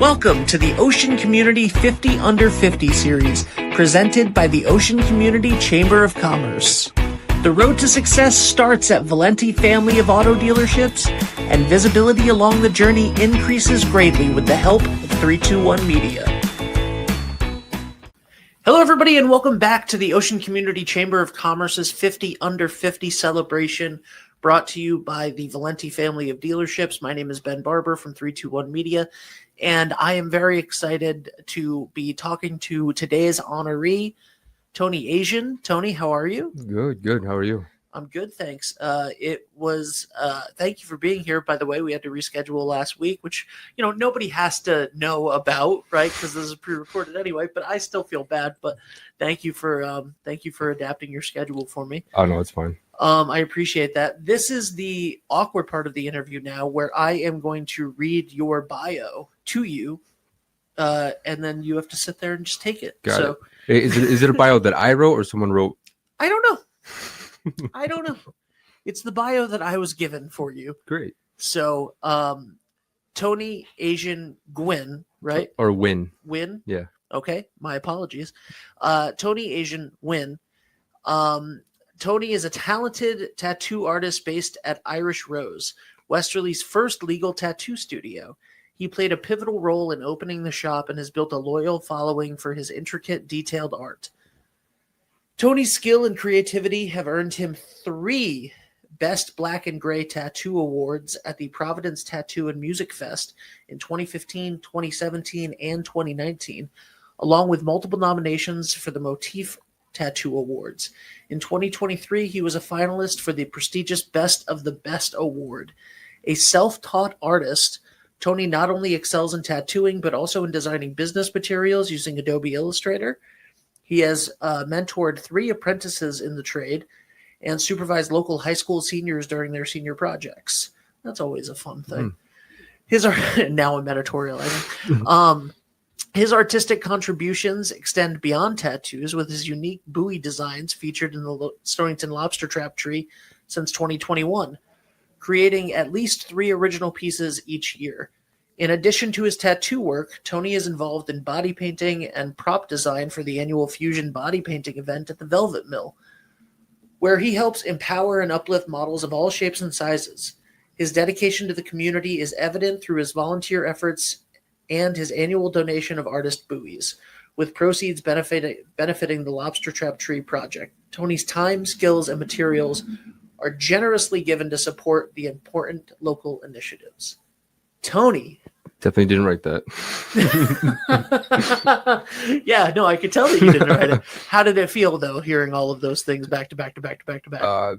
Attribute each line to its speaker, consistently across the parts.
Speaker 1: Welcome to the Ocean Community 50 Under 50 series, presented by the Ocean Community Chamber of Commerce. The road to success starts at Valenti family of auto dealerships, and visibility along the journey increases greatly with the help of 321 Media. Hello, everybody, and welcome back to the Ocean Community Chamber of Commerce's 50 Under 50 celebration, brought to you by the Valenti family of dealerships. My name is Ben Barber from 321 Media, and I am very excited to be talking to today's honoree, Tony Asian. Tony, how are you?
Speaker 2: Good. How are you?
Speaker 1: I'm good, thanks. Thank you for being here. By the way, we had to reschedule last week, which, nobody has to know about, right? Because this is pre-recorded anyway, but I still feel bad. But thank you for adapting your schedule for me.
Speaker 2: Oh, no, it's fine.
Speaker 1: I appreciate that. This is the awkward part of the interview now, where I am going to read your bio to you, and then you have to sit there and just take it.
Speaker 2: Got it. Is it a bio that I wrote or someone wrote?
Speaker 1: I don't know. I don't know. It's the bio that I was given for you.
Speaker 2: Great.
Speaker 1: So, Tony Asian Nguyen, right?
Speaker 2: Or Win.
Speaker 1: Win?
Speaker 2: Yeah.
Speaker 1: Okay. My apologies. Tony Asian Nguyen. Tony is a talented tattoo artist based at Irish Rose, Westerly's first legal tattoo studio. He played a pivotal role in opening the shop and has built a loyal following for his intricate, detailed art. Tony's skill and creativity have earned him 3 Best Black and Gray Tattoo Awards at the Providence Tattoo and Music Fest in 2015, 2017, and 2019, along with multiple nominations for the Motif Tattoo Awards. In 2023, he was a finalist for the prestigious Best of the Best Award. A self-taught artist, Tony not only excels in tattooing, but also in designing business materials using Adobe Illustrator. He has mentored 3 apprentices in the trade and supervised local high school seniors during their senior projects. That's always a fun thing. Now I'm editorializing. His artistic contributions extend beyond tattoos, with his unique buoy designs featured in the Stonington Lobster Trap tree since 2021, creating at least 3 original pieces each year. In addition to his tattoo work, Tony is involved in body painting and prop design for the annual Fusion body painting event at the Velvet Mill, where he helps empower and uplift models of all shapes and sizes. His dedication to the community is evident through his volunteer efforts and his annual donation of artist buoys, with proceeds benefiting the Lobster Trap Tree project. Tony's time, skills, and materials are generously given to support the important local initiatives. Tony.
Speaker 2: Definitely didn't write that.
Speaker 1: Yeah, no, I could tell that you didn't write it. How did it feel, though, hearing all of those things back to back to back to back to back?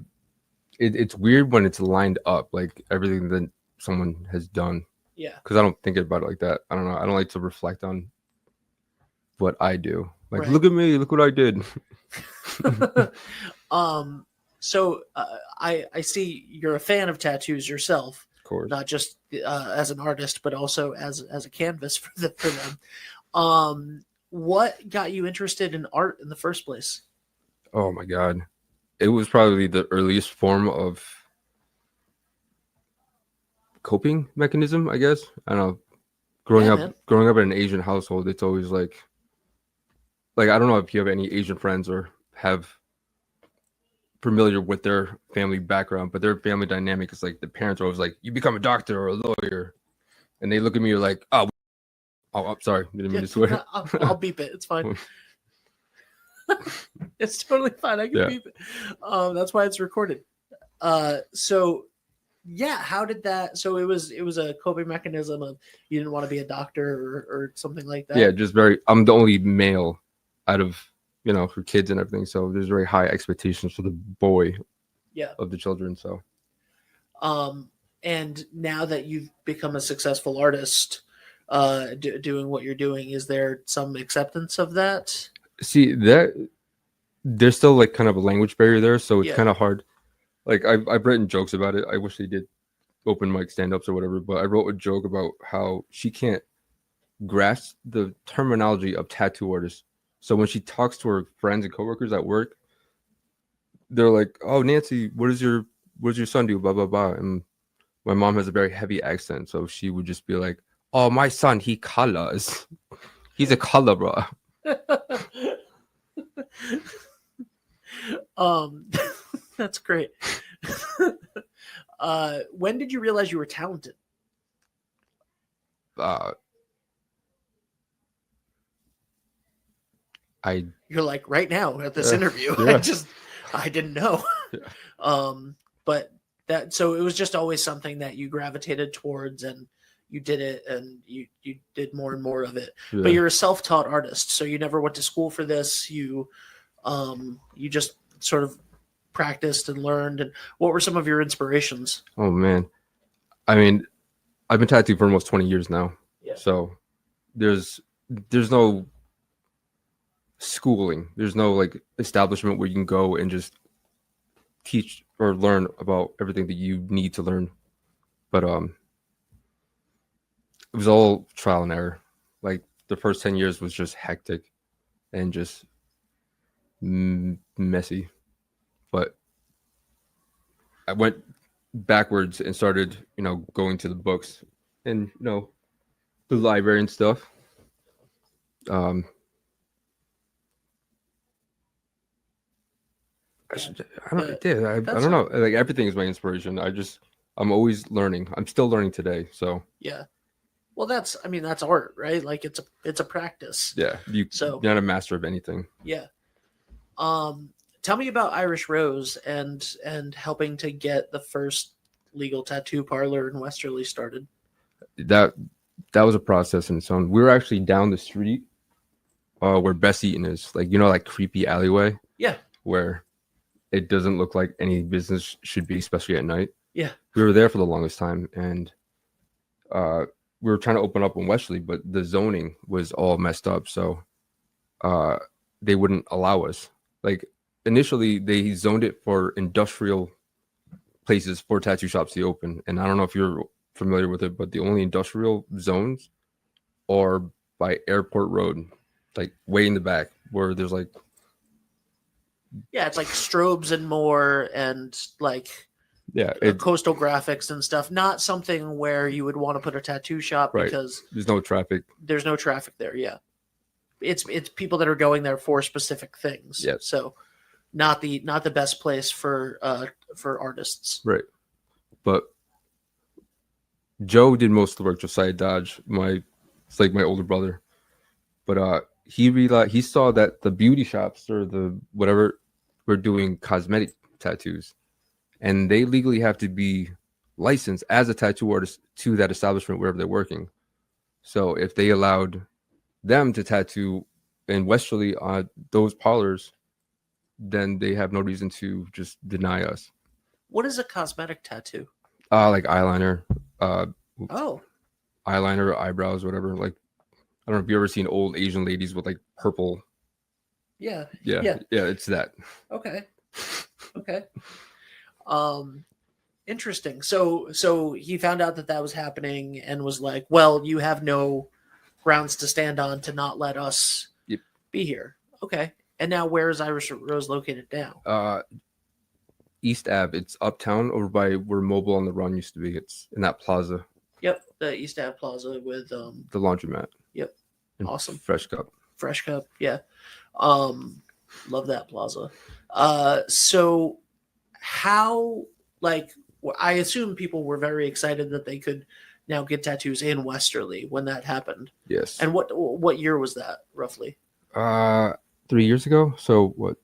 Speaker 2: It's weird when it's lined up, like everything that someone has done.
Speaker 1: Yeah.
Speaker 2: Because I don't think about it like that. I don't know. I don't like to reflect on what I do. Like,
Speaker 1: right.
Speaker 2: Look at me. Look what I did.
Speaker 1: So I see you're a fan of tattoos yourself.
Speaker 2: Of course.
Speaker 1: Not just as an artist, but also as a canvas for them. What got you interested in art in the first place?
Speaker 2: Oh my God. It was probably the earliest form of coping mechanism, I guess. I don't know. Growing up in an Asian household, it's always like I don't know if you have any Asian friends or have familiar with their family background, but their family dynamic is like the parents are always like, you become a doctor or a lawyer, and they look at me like, oh I'm sorry, didn't mean to swear.
Speaker 1: I'll beep it, it's fine. It's totally fine, I can beep it. That's why it's recorded. So yeah, how did that, so it was a coping mechanism of you didn't want to be a doctor or something like that?
Speaker 2: Yeah, just I'm the only male out of for kids and everything, so there's very high expectations for the boy of the children. So
Speaker 1: and now that you've become a successful artist doing what you're doing, is there some acceptance of that?
Speaker 2: See, that there's still like kind of a language barrier there, so it's kind of hard. Like I've written jokes about it. I wish they did open mic stand-ups or whatever, but I wrote a joke about how she can't grasp the terminology of tattoo artists. So when she talks to her friends and coworkers at work, they're like, "Oh, Nancy, what does your son do?" Blah blah blah. And my mom has a very heavy accent, so she would just be like, Oh, my son, he colors. He's a color, bro.
Speaker 1: That's great. When did you realize you were talented? You're like right now at this interview.
Speaker 2: Yeah.
Speaker 1: I didn't know.
Speaker 2: Yeah.
Speaker 1: But so it was just always something that you gravitated towards, and you did it, and you did more and more of it.
Speaker 2: Yeah.
Speaker 1: But you're a self-taught artist, so you never went to school for this. You just sort of practiced and learned. And what were some of your inspirations?
Speaker 2: Oh man, I mean, I've been tattooed for almost 20 years now.
Speaker 1: Yeah.
Speaker 2: So there's no schooling. There's no like establishment where you can go and just teach or learn about everything that you need to learn. But it was all trial and error. Like the first 10 years was just hectic and just messy. But I went backwards and started, going to the books and, the library and stuff. I don't know. Like everything is my inspiration. I'm always learning. I'm still learning today. So
Speaker 1: yeah. Well, that's art, right? Like it's a practice.
Speaker 2: Yeah. You're not a master of anything.
Speaker 1: Yeah. Tell me about Irish Rose and helping to get the first legal tattoo parlor in Westerly started.
Speaker 2: That was a process in its own. We were actually down the street where Best Eaton is, like like creepy alleyway.
Speaker 1: Yeah.
Speaker 2: Where it doesn't look like any business should be, especially at night.
Speaker 1: Yeah.
Speaker 2: We were there for the longest time, and we were trying to open up in Westerly, but the zoning was all messed up, so they wouldn't allow us. Like initially, they zoned it for industrial places for tattoo shops to open, and I don't know if you're familiar with it, but the only industrial zones are by Airport Road, like way in the back, where there's like
Speaker 1: it's like strobes and more, and like coastal graphics and stuff. Not something where you would want to put a tattoo shop, right, because
Speaker 2: there's no traffic.
Speaker 1: There's no traffic there. Yeah, it's people that are going there for specific things.
Speaker 2: Yeah.
Speaker 1: So not the best place for artists.
Speaker 2: Right. But Joe did most of the work. Josiah Dodge, it's like my older brother. But he realized, he saw that the beauty shops or the whatever were doing cosmetic tattoos, and they legally have to be licensed as a tattoo artist to that establishment wherever they're working. So if they allowed them to tattoo in Westerly on those parlors, then they have no reason to just deny us.
Speaker 1: What is a cosmetic tattoo?
Speaker 2: Like eyeliner.
Speaker 1: Eyeliner,
Speaker 2: eyebrows, whatever. Like, I don't know if you've ever seen old Asian ladies with like purple.
Speaker 1: Yeah.
Speaker 2: Yeah, it's that.
Speaker 1: Okay. Interesting. So he found out that was happening and was like, well, you have no grounds to stand on to not let us be here. Okay. And now where is Irish Rose located now?
Speaker 2: East Ave. It's uptown over by where Mobile on the Run used to be. It's in that plaza.
Speaker 1: Yep. The East Ave Plaza with
Speaker 2: the laundromat.
Speaker 1: Yep.
Speaker 2: And
Speaker 1: awesome.
Speaker 2: Fresh Cup.
Speaker 1: Yeah. Love that plaza. So how, like, I assume people were very excited that they could now get tattoos in Westerly when that happened.
Speaker 2: Yes.
Speaker 1: And what year was that roughly?
Speaker 2: 3 years ago. So what?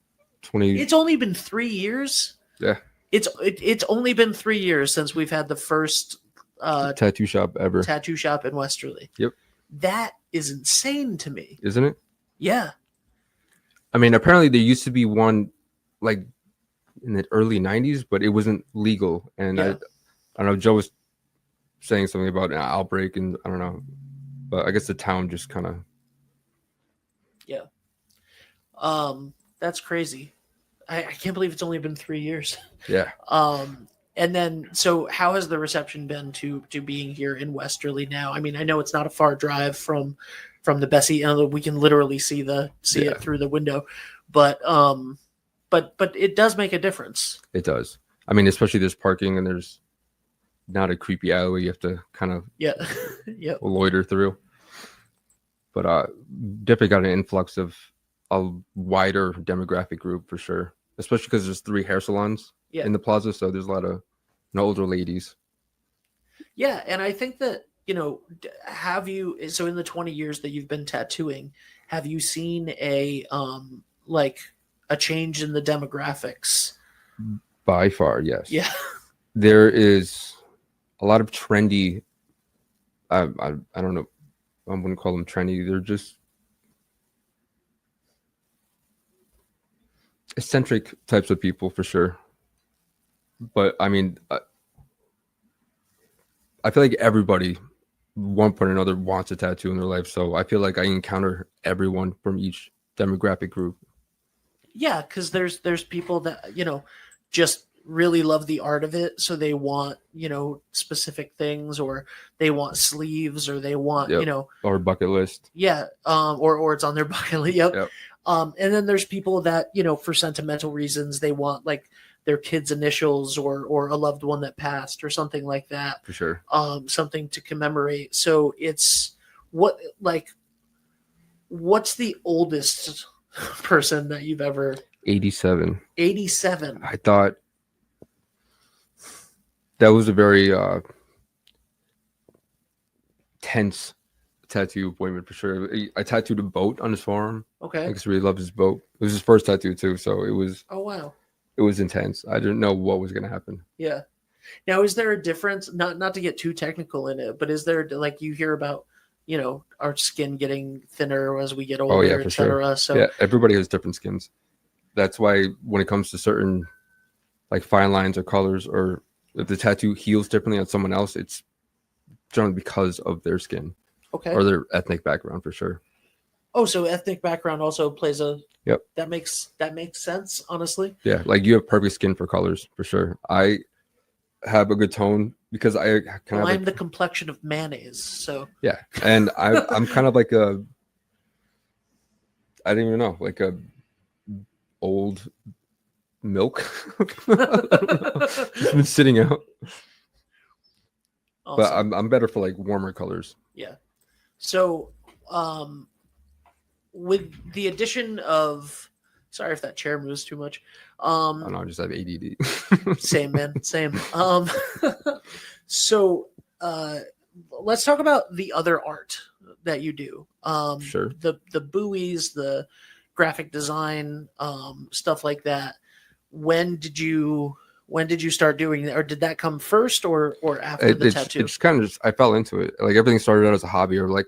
Speaker 2: 20.
Speaker 1: It's only been 3 years.
Speaker 2: Yeah.
Speaker 1: It's only been 3 years since we've had the first
Speaker 2: tattoo shop ever.
Speaker 1: Tattoo shop in Westerly.
Speaker 2: Yep.
Speaker 1: That is insane to me.
Speaker 2: Isn't it?
Speaker 1: Yeah.
Speaker 2: I mean, apparently there used to be one like in the early 90s, but it wasn't legal. And I don't know, Joe was saying something about an outbreak, and I don't know, but I guess the town just kind of.
Speaker 1: Yeah. That's crazy. I can't believe it's only been 3 years.
Speaker 2: Yeah.
Speaker 1: And then, so how has the reception been to being here in Westerly now? I mean, I know it's not a far drive from the Bessie, we can literally see it through the window, but it does make a difference.
Speaker 2: It does. I mean, especially there's parking and there's not a creepy alleyway you have to kind of
Speaker 1: Yeah. Yep.
Speaker 2: loiter through. But definitely got an influx of a wider demographic group for sure, especially because there's 3 hair salons
Speaker 1: Yeah.
Speaker 2: in the plaza, so there's a lot of older ladies.
Speaker 1: Yeah, and I think that, have you, so in the 20 years that you've been tattooing, have you seen a like a change in the demographics?
Speaker 2: By far, yes.
Speaker 1: Yeah.
Speaker 2: There is a lot of trendy. I don't know. I wouldn't call them trendy. They're just eccentric types of people for sure. But I mean, I feel like everybody, one point or another, wants a tattoo in their life. So I feel like I encounter everyone from each demographic group.
Speaker 1: Yeah, because there's people that, just really love the art of it, so they want, specific things, or they want sleeves, or they want,
Speaker 2: Yep. Or bucket list.
Speaker 1: yeah, or it's on their bucket list. Yep.
Speaker 2: Yep.
Speaker 1: And then there's people that, for sentimental reasons, they want like their kid's initials, or a loved one that passed, or something like that.
Speaker 2: For sure.
Speaker 1: Something to commemorate. So it's what's the oldest person that you've ever?
Speaker 2: 87.
Speaker 1: 87.
Speaker 2: I thought that was a very tense tattoo appointment for sure. I tattooed a boat on his forearm.
Speaker 1: Okay.
Speaker 2: I just really loved his boat. It was his first tattoo too, so it was.
Speaker 1: Oh wow.
Speaker 2: It was intense. I didn't know what was going to happen.
Speaker 1: Yeah. Now, is there a difference? Not to get too technical in it, but is there, like, you hear about, our skin getting thinner as we get older,
Speaker 2: oh, yeah, for
Speaker 1: etc.
Speaker 2: Sure.
Speaker 1: So
Speaker 2: yeah, everybody has different skins. That's why when it comes to certain like fine lines or colors, or if the tattoo heals differently on someone else, it's generally because of their skin.
Speaker 1: Okay.
Speaker 2: Or their ethnic background for sure.
Speaker 1: Oh, so ethnic background also plays a.
Speaker 2: Yep.
Speaker 1: That makes sense, honestly.
Speaker 2: Yeah, like you have perfect skin for colors for sure. I have a good tone because I kind of.
Speaker 1: I'm the complexion of mayonnaise, so.
Speaker 2: Yeah, and I'm kind of like a. I don't even know, like a old milk. Just been sitting out. Awesome. But I'm better for like warmer colors.
Speaker 1: Yeah. So, with the addition of, sorry if that chair moves too much.
Speaker 2: I don't know, I just have ADD.
Speaker 1: Same, man. Same. So, let's talk about the other art that you do.
Speaker 2: Sure.
Speaker 1: The buoys, the graphic design, stuff like that. When did you start doing that, or did that come first, or after the tattoo?
Speaker 2: It's kind of just, I fell into it. Like everything started out as a hobby, or like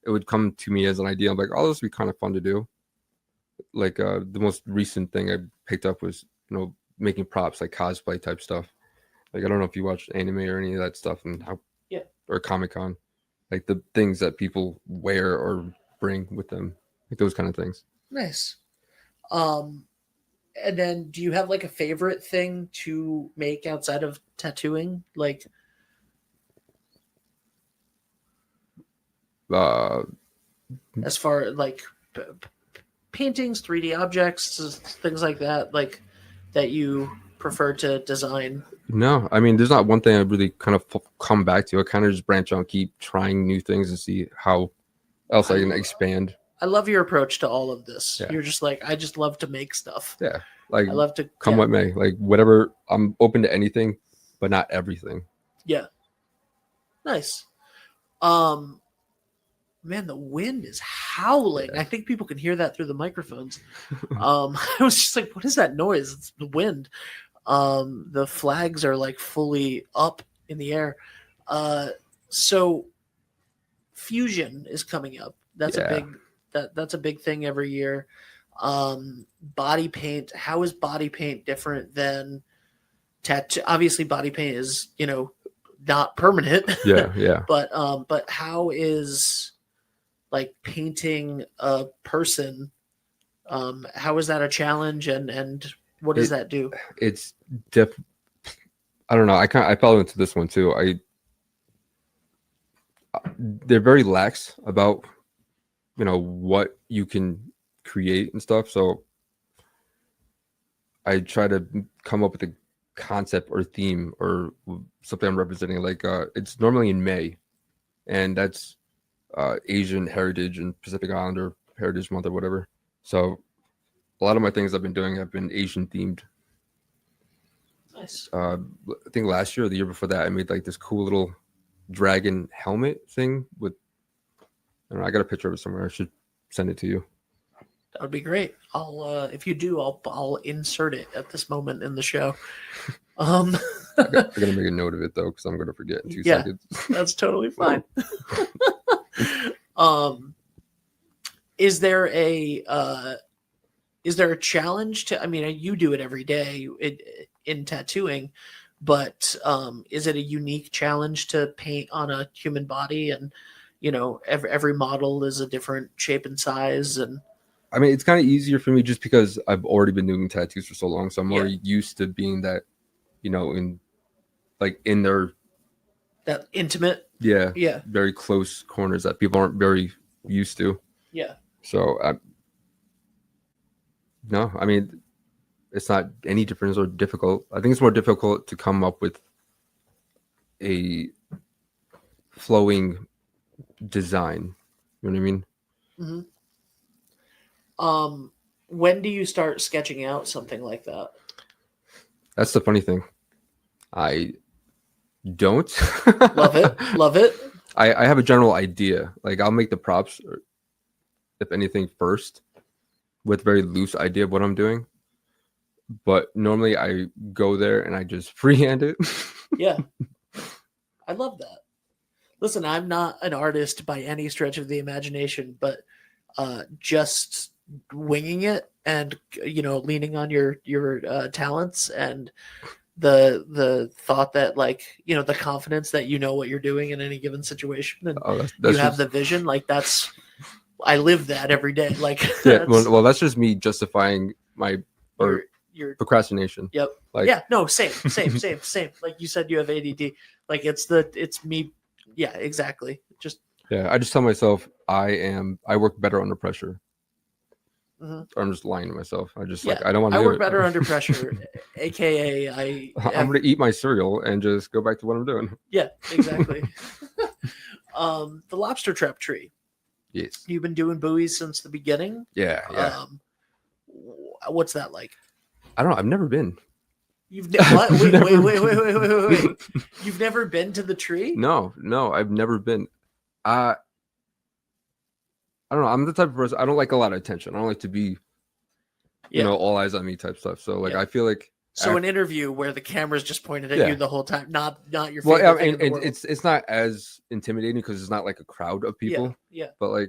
Speaker 2: it would come to me as an idea. I'm like, oh, this would be kind of fun to do. Like the most recent thing I picked up was, making props, like cosplay type stuff. Like I don't know if you watch anime or any of that stuff, and how,
Speaker 1: yeah,
Speaker 2: or Comic-Con, like the things that people wear or bring with them, like those kind of things.
Speaker 1: Nice. And then, do you have like a favorite thing to make outside of tattooing? Like, as far like paintings, 3D objects, things like that, like that you prefer to design?
Speaker 2: No, I mean, there's not one thing I really kind of come back to. I kind of just branch out, keep trying new things and see how else I can expand.
Speaker 1: I love your approach to all of this.
Speaker 2: Yeah.
Speaker 1: You're just like, I just love to make stuff.
Speaker 2: Yeah. Like,
Speaker 1: I love to
Speaker 2: come what may, like whatever. I'm open to anything, but not everything.
Speaker 1: Yeah. Nice. Man, the wind is howling. Yeah. I think people can hear that through the microphones. I was just like, what is that noise? It's the wind. The flags are like fully up in the air. So Fusion is coming up. That's a big thing every year. Body paint. How is body paint different than tattoo? Obviously body paint is, not permanent.
Speaker 2: Yeah.
Speaker 1: But how is like painting a person? How is that a challenge, and what does that do?
Speaker 2: It's I don't know. I fell into this one too. They're very lax about, what you can create and stuff. So I try to come up with a concept or theme or something I'm representing. Like it's normally in May, and that's Asian Heritage and Pacific Islander Heritage Month or whatever. So a lot of my things I've been doing have been Asian themed.
Speaker 1: Nice.
Speaker 2: I think last year or the year before that, I made like this cool little dragon helmet thing with. I don't know, I got a picture of it somewhere. I should send it to you.
Speaker 1: That would be great. I'll if you do, I'll insert it at this moment in the show.
Speaker 2: I gotta make a note of it though, because I'm gonna forget in 2 seconds.
Speaker 1: That's totally fine. Is there a challenge to? I mean, you do it every day in tattooing, but is it a unique challenge to paint on a human body? And every model is a different shape and size. And
Speaker 2: I mean, it's kind of easier for me just because I've already been doing tattoos for so long, so I'm already used to being that, in their
Speaker 1: that intimate,
Speaker 2: very close corners that people aren't very used to.
Speaker 1: Yeah.
Speaker 2: So no, I mean, it's not any different or difficult. I think it's more difficult to come up with a flowing design. You know what I mean?
Speaker 1: Mm-hmm. When do you start sketching out something like that?
Speaker 2: That's the funny thing. I don't.
Speaker 1: Love it.
Speaker 2: I have a general idea. Like I'll make the props, if anything, first, with very loose idea of what I'm doing. But normally I go there and I just freehand it.
Speaker 1: Yeah. I love that. Listen, I'm not an artist by any stretch of the imagination, but just winging it and leaning on your talents and the thought that the confidence that what you're doing in any given situation, and that's have the vision, like that's I live that every day. Like
Speaker 2: well, that's just me justifying my your procrastination.
Speaker 1: Yep.
Speaker 2: Like
Speaker 1: same. Like you said, you have ADD. Like it's me. Yeah, exactly.
Speaker 2: I just tell myself I work better under pressure.
Speaker 1: Mm-hmm.
Speaker 2: Or I'm just lying to myself. I just I don't want to.
Speaker 1: I work better under pressure, aka
Speaker 2: I'm going to eat my cereal and just go back to what I'm doing.
Speaker 1: Yeah, exactly. The lobster trap tree.
Speaker 2: Yes.
Speaker 1: You've been doing buoys since the beginning.
Speaker 2: Yeah.
Speaker 1: What's that like?
Speaker 2: I don't know. I've never been.
Speaker 1: What? Wait. You've never been to the tree?
Speaker 2: No, I've never been. I don't know. I'm the type of person, I don't like a lot of attention. I don't like to be, all eyes on me type stuff. So I feel like.
Speaker 1: So an interview where the camera's just pointed at you the whole time, not your favorite thing in the world.
Speaker 2: It's not as intimidating because it's not like a crowd of people.
Speaker 1: Yeah.
Speaker 2: But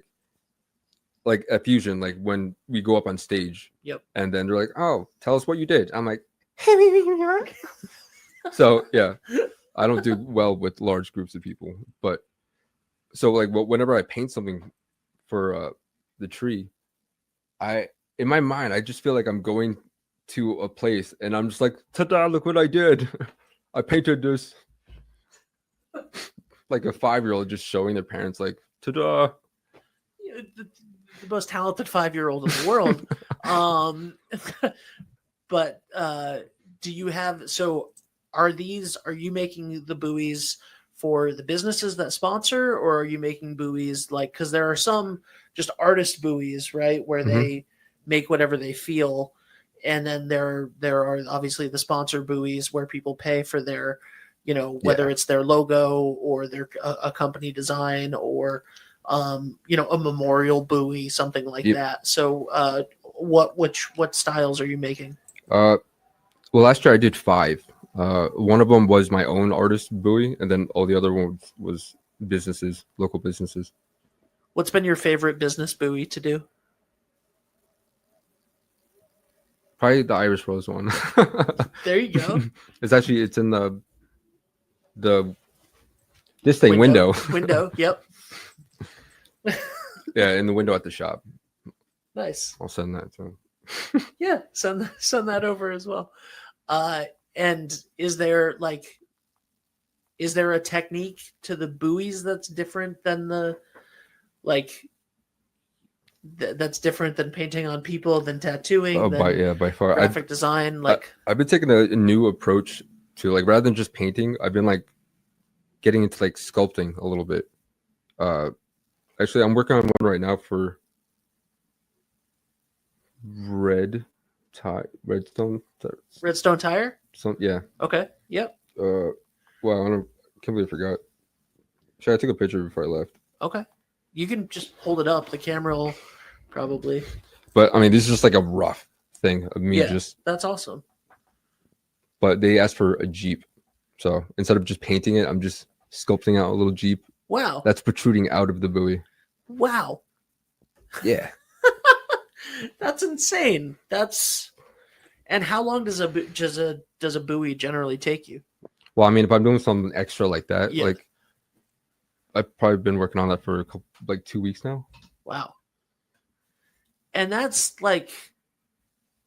Speaker 2: like at Fusion, like when we go up on stage.
Speaker 1: Yep.
Speaker 2: And then they're like, "Oh, tell us what you did." I'm like, so yeah, I don't do well with large groups of people. But so whenever I paint something for the tree, in my mind I just feel like I'm going to a place and I'm just like, ta-da, look what I did. I painted this. Like a 5-year-old just showing their parents like, ta-da.
Speaker 1: The most talented 5-year-old in the world. But do you have, are you making the buoys for the businesses that sponsor, or are you making buoys because there are some just artist buoys, right? Where they make whatever they feel. And then there are obviously the sponsor buoys where people pay for their, whether it's their logo or their a company design or, a memorial buoy, something like that. So what styles are you making?
Speaker 2: Well, last year I did 5. One of them was my own artist buoy, and then all the other ones was businesses, local businesses.
Speaker 1: What's been your favorite business buoy to do?
Speaker 2: Probably the Irish Rose one.
Speaker 1: There you go.
Speaker 2: It's in this thing window.
Speaker 1: Window, yep.
Speaker 2: Yeah, in the window at the shop.
Speaker 1: Nice.
Speaker 2: I'll send that to him.
Speaker 1: Yeah, send that over as well. And is there a technique to the buoys that's different than the that's different than painting on people, than tattooing,
Speaker 2: by far.
Speaker 1: Graphic design. Like
Speaker 2: I've been taking a new approach to like rather than just painting. I've been like getting into like sculpting a little bit. Actually, I'm working on one right now for redstone
Speaker 1: tire.
Speaker 2: Yeah.
Speaker 1: Okay. Yep.
Speaker 2: Well, can't believe I forgot. Sure, I took a picture before I left.
Speaker 1: Okay. You can just hold it up. The camera will probably.
Speaker 2: But I mean, this is just like a rough thing of me
Speaker 1: that's awesome.
Speaker 2: But they asked for a Jeep. So instead of just painting it, I'm just sculpting out a little Jeep.
Speaker 1: Wow.
Speaker 2: That's protruding out of the buoy.
Speaker 1: Wow.
Speaker 2: Yeah.
Speaker 1: That's insane. And how long does a buoy generally take you?
Speaker 2: Well, I mean, if I'm doing something extra like that, like I've probably been working on that for 2 weeks now.
Speaker 1: Wow. And that's like,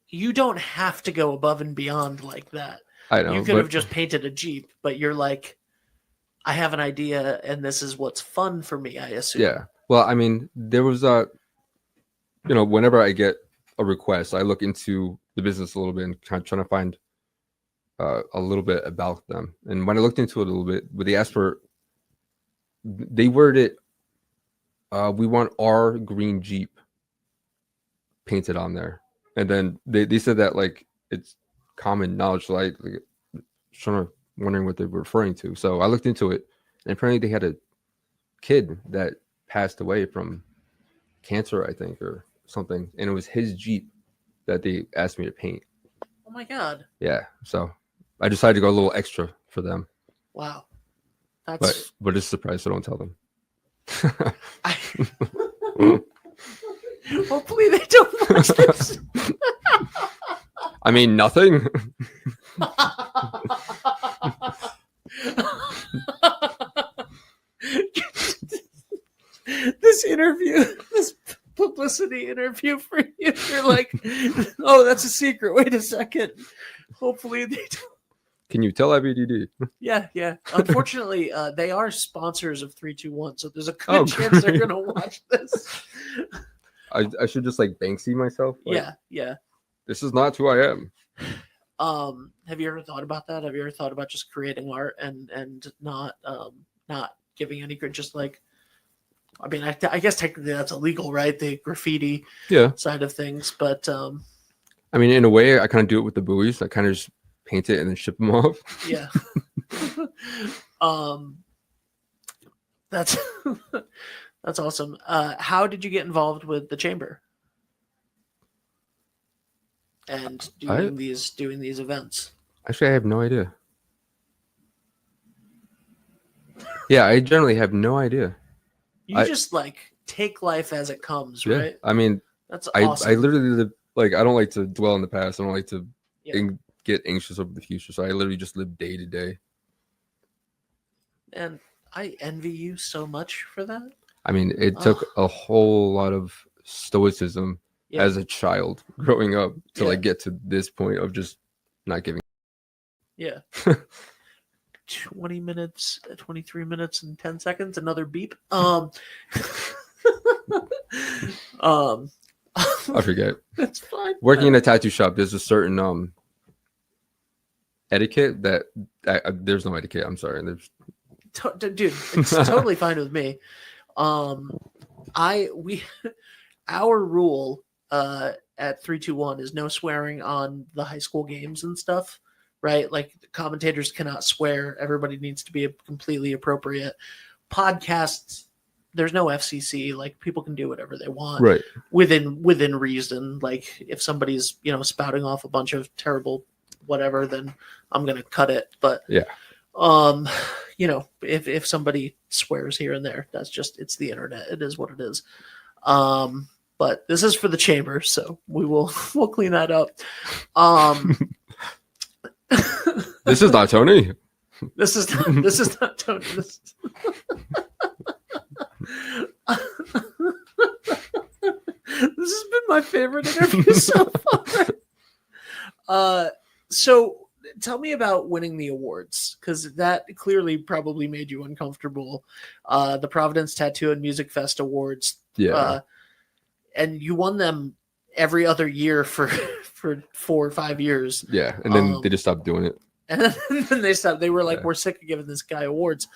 Speaker 1: you don't have to go above and beyond like that.
Speaker 2: I know.
Speaker 1: You could have just painted a Jeep, but you're like, I have an idea and this is what's fun for me, I assume.
Speaker 2: Yeah. Well, I mean, there was whenever I get a request, I look into the business a little bit and kind of trying to find a little bit about them. And when I looked into it a little bit, they worded it, we want our green Jeep painted on there. And then they said that like it's common knowledge. So I wondering what they were referring to. So I looked into it, and apparently they had a kid that passed away from cancer, I think, or something, and it was his Jeep that they asked me to paint.
Speaker 1: Oh my God.
Speaker 2: Yeah. So I decided to go a little extra for them.
Speaker 1: Wow.
Speaker 2: But it's a surprise, so don't tell them.
Speaker 1: Hopefully they don't watch this.
Speaker 2: I mean, nothing.
Speaker 1: This publicity interview for you. You're like, oh, that's a secret. Wait a second. Hopefully they don't.
Speaker 2: Can you tell IBDD?
Speaker 1: Yeah. Unfortunately, they are sponsors of 321, so there's a good chance they're gonna watch this.
Speaker 2: I should just like Banksy myself.
Speaker 1: Like, yeah.
Speaker 2: This is not who I am.
Speaker 1: Have you ever thought about that? Have you ever thought about just creating art and not giving any good, just like, I mean, I guess technically that's illegal, right? The graffiti side of things, but
Speaker 2: I mean, in a way, I kind of do it with the buoys. I kind of just paint it and then ship them off.
Speaker 1: Yeah. That's awesome. How did you get involved with the chamber and doing these events?
Speaker 2: Actually, I have no idea. Yeah, I generally have no idea.
Speaker 1: You just like take life as it comes, right?
Speaker 2: I mean,
Speaker 1: that's awesome.
Speaker 2: I literally live, like, I don't like to dwell in the past. I don't like to get anxious over the future. So I literally just live day to day. And
Speaker 1: I envy you so much for that.
Speaker 2: I mean, it took a whole lot of stoicism as a child growing up to like get to this point of just not giving.
Speaker 1: Yeah. 20 minutes, 23 minutes and 10 seconds. Another beep.
Speaker 2: I forget.
Speaker 1: That's fine.
Speaker 2: Working in a tattoo shop, there's a certain etiquette that there's no etiquette. I'm sorry.
Speaker 1: Dude, it's totally fine with me. Our rule at 321 is no swearing on the high school games and stuff, right? Like, commentators cannot swear. Everybody needs to be completely appropriate. Podcasts, there's no FCC. Like, people can do whatever they want,
Speaker 2: right?
Speaker 1: Within reason. Like, if somebody's spouting off a bunch of terrible whatever, then I'm gonna cut it. But if somebody swears here and there, it's the internet. It is what it is. But this is for the chamber, so we'll clean that up.
Speaker 2: This is not Tony.
Speaker 1: This is not Tony. This has been my favorite interview so far. So tell me about winning the awards, because that clearly probably made you uncomfortable. The Providence Tattoo and Music Fest Awards.
Speaker 2: Yeah.
Speaker 1: and you won them every other year for 4 or 5 years.
Speaker 2: Yeah, and then they just stopped doing it.
Speaker 1: And then they stopped. They were like, we're sick of giving this guy awards.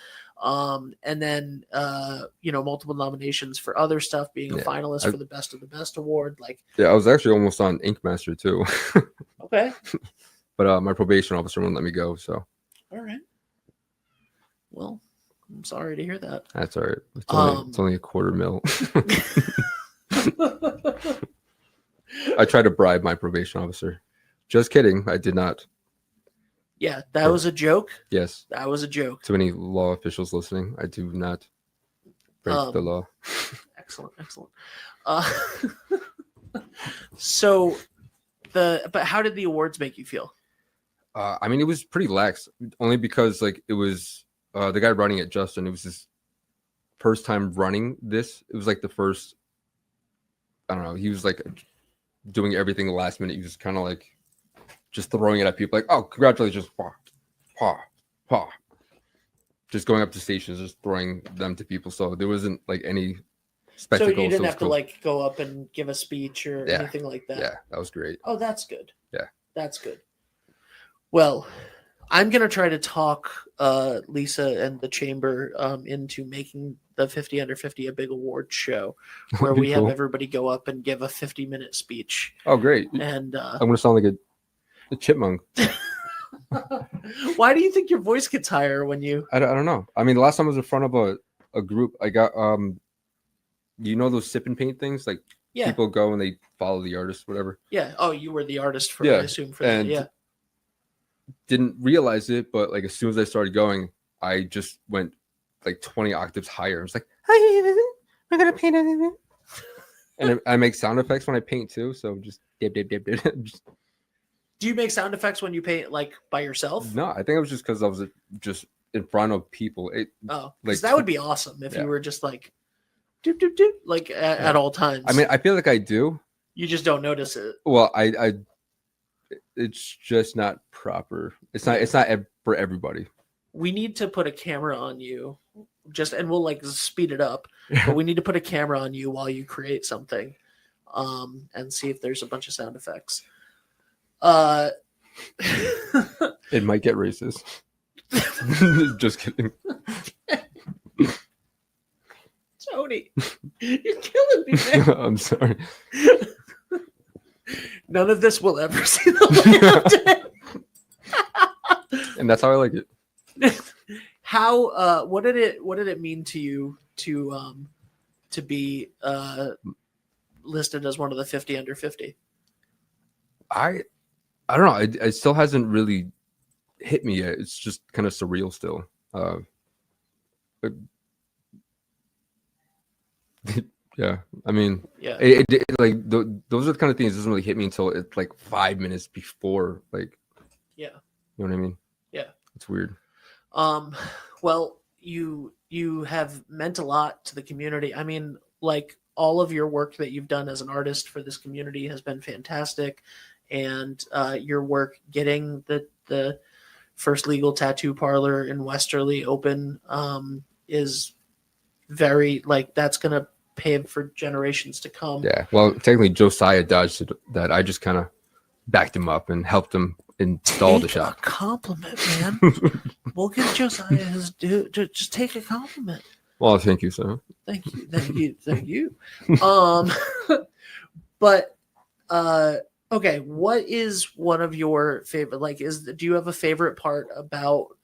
Speaker 1: And then multiple nominations for other stuff, being a finalist for the Best of the Best award. Like,
Speaker 2: yeah, I was actually almost on Ink Master too.
Speaker 1: Okay.
Speaker 2: But my probation officer wouldn't let me go, so.
Speaker 1: All right. Well, I'm sorry to hear that.
Speaker 2: That's all right. It's only $250,000. I tried to bribe my probation officer. Just kidding. I did not.
Speaker 1: Yeah, that was a joke.
Speaker 2: Yes.
Speaker 1: That was a joke.
Speaker 2: To any law officials listening, I do not break the law.
Speaker 1: Excellent. But how did the awards make you feel?
Speaker 2: I mean, it was pretty lax, only because like it was the guy running it, Justin. It was his first time running this. It was like the first. I don't know. He was like doing everything the last minute. He was kind of like just throwing it at people, like, "Oh, congratulations!" Just going up to stations, just throwing them to people. So there wasn't like any spectacle.
Speaker 1: So you didn't have to like go up and give a speech or anything like that.
Speaker 2: Yeah, that was great.
Speaker 1: Oh, that's good.
Speaker 2: Yeah,
Speaker 1: that's good. Well, I'm gonna try to talk Lisa and the chamber into making the 50 Under 50 a big award show where we have everybody go up and give a 50-minute speech.
Speaker 2: Oh, great!
Speaker 1: And
Speaker 2: I'm gonna sound like a chipmunk.
Speaker 1: Why do you think your voice gets higher when you?
Speaker 2: I don't know. I mean, the last time I was in front of a group, I got those sip and paint things, like people go and they follow the artist, whatever.
Speaker 1: Yeah. Oh, you were the artist for I assume for that. Yeah.
Speaker 2: Didn't realize it, but like as soon as I started going, I just went like 20 octaves higher. I was like, "I'm gonna paint it," and I make sound effects when I paint too. So just dip.
Speaker 1: Do you make sound effects when you paint like by yourself?
Speaker 2: No, I think it was just because I was just in front of people.
Speaker 1: Because that would be awesome if you were just like, doop doop doop, like at all times.
Speaker 2: I mean, I feel like I do.
Speaker 1: You just don't notice it.
Speaker 2: Well, it's just not proper. It's not for everybody.
Speaker 1: We need to put a camera on you, and we'll like speed it up. But we need to put a camera on you while you create something, and see if there's a bunch of sound effects.
Speaker 2: It might get racist. Just kidding.
Speaker 1: Tony, you're killing me, man.
Speaker 2: I'm sorry.
Speaker 1: None of this will ever see the light of day.
Speaker 2: And that's how I like it.
Speaker 1: How what did it mean to you to be listed as one of the 50 Under 50?
Speaker 2: I don't know. It still hasn't really hit me yet. It's just kind of surreal still. Yeah, I mean, it like those are the kind of things that doesn't really hit me until it's like 5 minutes before, like, you know what I mean?
Speaker 1: Yeah,
Speaker 2: it's weird.
Speaker 1: Well, you have meant a lot to the community. I mean, like all of your work that you've done as an artist for this community has been fantastic, and your work getting the first legal tattoo parlor in Westerly open is very that's gonna pave for generations to come.
Speaker 2: Yeah, well, technically Josiah dodged that. I just kind of backed him up and helped him install the shop.
Speaker 1: A compliment, man. We'll give Josiah his due. Just take a compliment.
Speaker 2: Well, thank you, sir.
Speaker 1: Thank you. But okay, what is one of your favorite? Do you have a favorite part about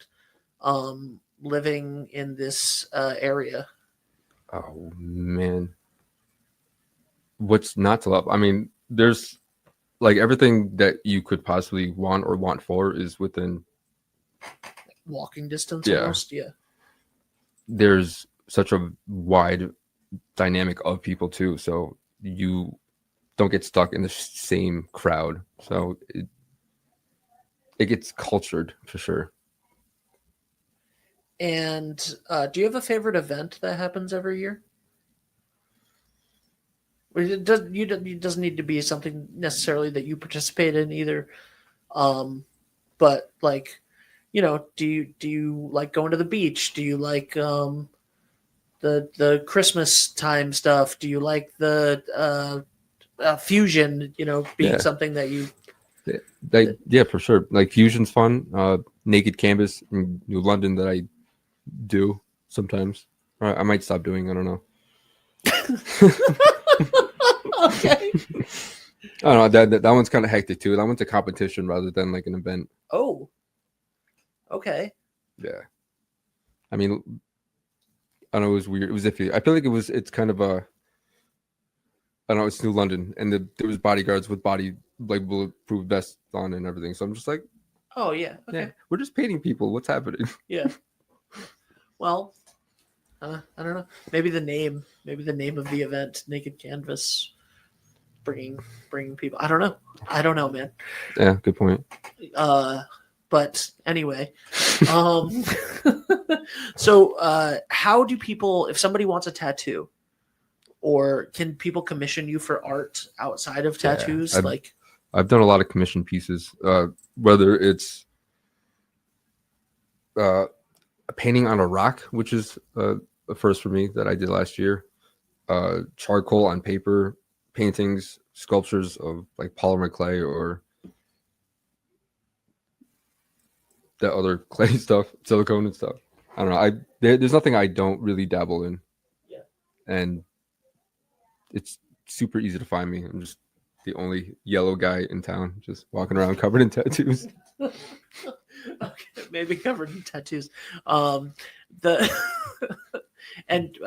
Speaker 1: living in this area?
Speaker 2: Oh man, what's not to love? I mean, there's like everything that you could possibly want for is within
Speaker 1: walking distance. Almost. Yeah.
Speaker 2: There's such a wide dynamic of people too, so you don't get stuck in the same crowd. So it gets cultured for sure.
Speaker 1: And do you have a favorite event that happens every year? It doesn't need to be something necessarily that you participate in either. But like, do you like going to the beach? Do you like the Christmas time stuff? Do you like the fusion? Being something that you.
Speaker 2: Yeah, for sure. Like fusion's fun. Naked canvas in New London that I do sometimes. I might stop doing. I don't know.
Speaker 1: Okay.
Speaker 2: I don't know. That one's kind of hectic too. That one's a competition rather than like an event.
Speaker 1: Oh. Okay.
Speaker 2: Yeah. I mean, I don't know. It was weird. It was iffy. I feel like it's kind of a. I don't know. It's New London, and there was bodyguards with like bulletproof vests on and everything. So I'm just like,
Speaker 1: oh yeah, okay.
Speaker 2: Yeah, we're just painting people. What's happening?
Speaker 1: Yeah. Well, I don't know. Maybe the name of the event, Naked Canvas, bringing people. I don't know, man.
Speaker 2: Yeah, good point.
Speaker 1: But anyway, so how do people, if somebody wants a tattoo, or can people commission you for art outside of tattoos?
Speaker 2: I've done a lot of commission pieces, whether it's a painting on a rock, which is a first for me that I did last year, charcoal on paper, paintings, sculptures of like polymer clay or the other clay stuff, silicone and stuff. I don't know. There's nothing I don't really dabble in.
Speaker 1: Yeah.
Speaker 2: And it's super easy to find me. I'm just the only yellow guy in town, just walking around covered in tattoos.
Speaker 1: Okay, maybe covered in tattoos. And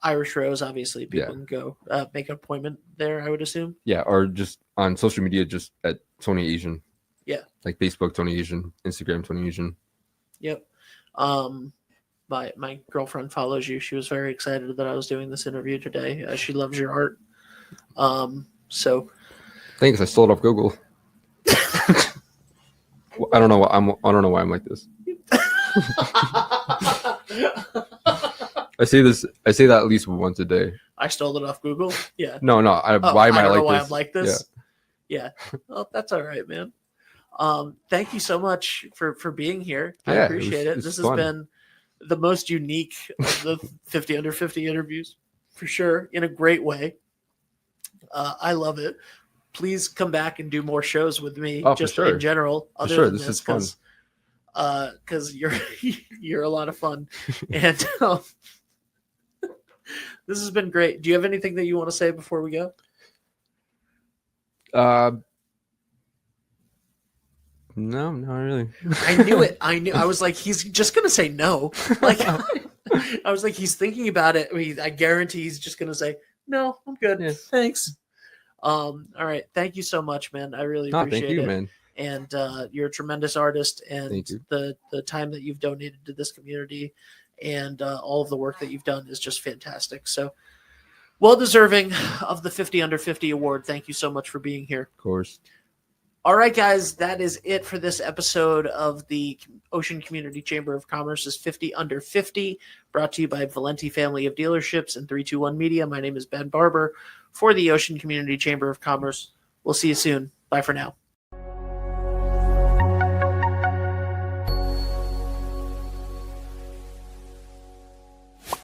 Speaker 1: Irish Rose, obviously, people can go make an appointment there, I would assume. Yeah,
Speaker 2: or just on social media, just at Tony Asian.
Speaker 1: Yeah,
Speaker 2: like Facebook Tony Asian, Instagram Tony Asian.
Speaker 1: Yep. My girlfriend follows you. She was very excited that I was doing this interview today. She loves your art. So
Speaker 2: thanks. I stole it off Google. I don't know why I'm like this. I say that at least once a day.
Speaker 1: I stole it off Google. Yeah.
Speaker 2: No. Why am I like this?
Speaker 1: Why I'm like this. Yeah. Well, that's all right, man. Thank you so much for being here. I appreciate it. This has been the most unique of the 50 under 50 interviews, for sure, in a great way. I love it. Please come back and do more shows with me, just in general.
Speaker 2: For sure, this is fun.
Speaker 1: Because you're a lot of fun, and this has been great. Do you have anything that you want to say before we go?
Speaker 2: No, not really.
Speaker 1: I knew it. I was like, he's just gonna say no. Like, I was like, he's thinking about it. I guarantee he's just gonna say no. I'm good. Yeah. Thanks. All right. Thank you so much, man. I really appreciate
Speaker 2: thank you,
Speaker 1: it,
Speaker 2: man.
Speaker 1: And you're a tremendous artist, and the time that you've donated to this community, and all of the work that you've done is just fantastic. So, well deserving of the 50 under 50 award. Thank you so much for being here.
Speaker 2: Of course.
Speaker 1: All right, guys, that is it for this episode of the Ocean Community Chamber of Commerce's 50 Under 50, brought to you by Valenti Family of Dealerships and 321 Media. My name is Ben Barber for the Ocean Community Chamber of Commerce. We'll see you soon. Bye for now.